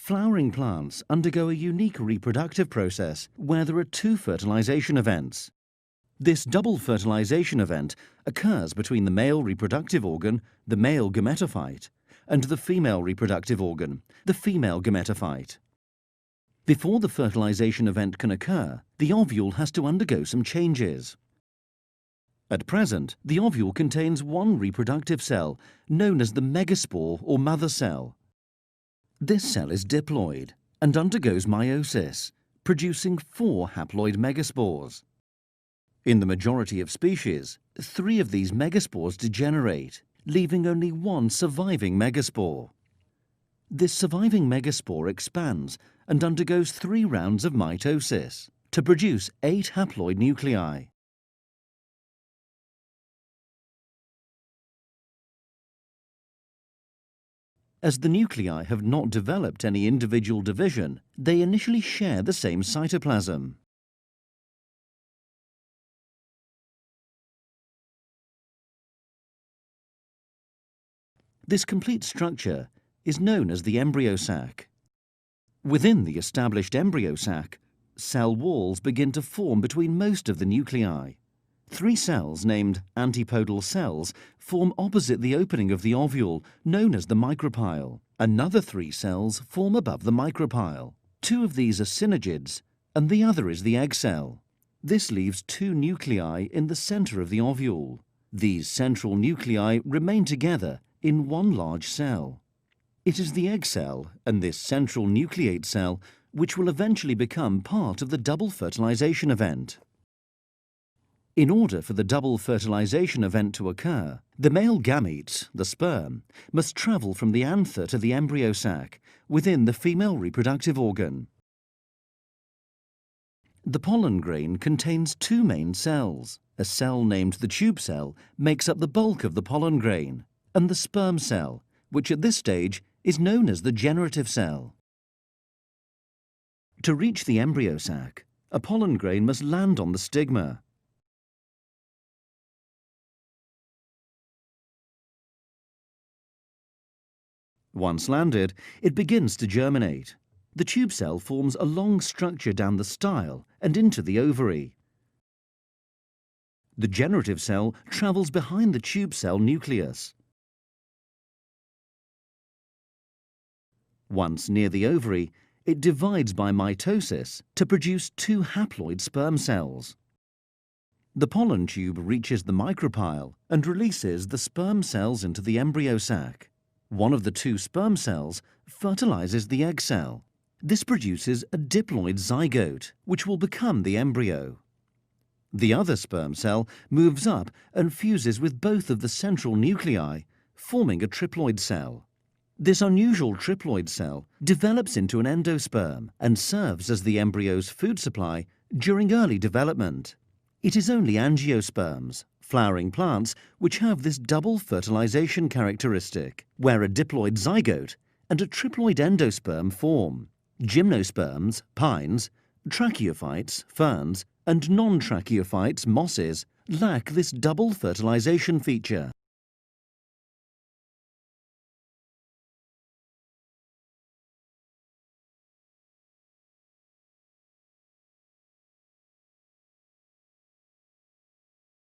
Flowering plants undergo a unique reproductive process where there are two fertilization events. This double fertilization event occurs between the male reproductive organ, the male gametophyte, and the female reproductive organ, the female gametophyte. Before the fertilization event can occur, the ovule has to undergo some changes. At present, the ovule contains one reproductive cell, known as the megaspore or mother cell. This cell is diploid and undergoes meiosis, producing 4 haploid megaspores. In the majority of species, 3 of these megaspores degenerate, leaving only one surviving megaspore. This surviving megaspore expands and undergoes 3 rounds of mitosis to produce 8 haploid nuclei. As the nuclei have not developed any individual division, they initially share the same cytoplasm. This complete structure is known as the embryo sac. Within the established embryo sac, cell walls begin to form between most of the nuclei. 3 cells named antipodal cells form opposite the opening of the ovule, known as the micropyle. Another 3 cells form above the micropyle. 2 of these are synergids, and the other is the egg cell. This leaves 2 nuclei in the center of the ovule. These central nuclei remain together in one large cell. It is the egg cell and this central nucleate cell which will eventually become part of the double fertilization event. In order for the double fertilization event to occur, the male gamete, the sperm, must travel from the anther to the embryo sac within the female reproductive organ. The pollen grain contains 2 main cells. A cell named the tube cell makes up the bulk of the pollen grain, and the sperm cell, which at this stage is known as the generative cell. To reach the embryo sac, a pollen grain must land on the stigma. Once landed, it begins to germinate. The tube cell forms a long structure down the style and into the ovary. The generative cell travels behind the tube cell nucleus. Once near the ovary, it divides by mitosis to produce 2 haploid sperm cells. The pollen tube reaches the micropyle and releases the sperm cells into the embryo sac. One of the 2 sperm cells fertilizes the egg cell. This produces a diploid zygote, which will become the embryo. The other sperm cell moves up and fuses with both of the central nuclei, forming a triploid cell. This unusual triploid cell develops into an endosperm and serves as the embryo's food supply during early development. It is only angiosperms, flowering plants, which have this double fertilization characteristic, where a diploid zygote and a triploid endosperm form. Gymnosperms, pines, tracheophytes, ferns, and non-tracheophytes, mosses, lack this double fertilization feature.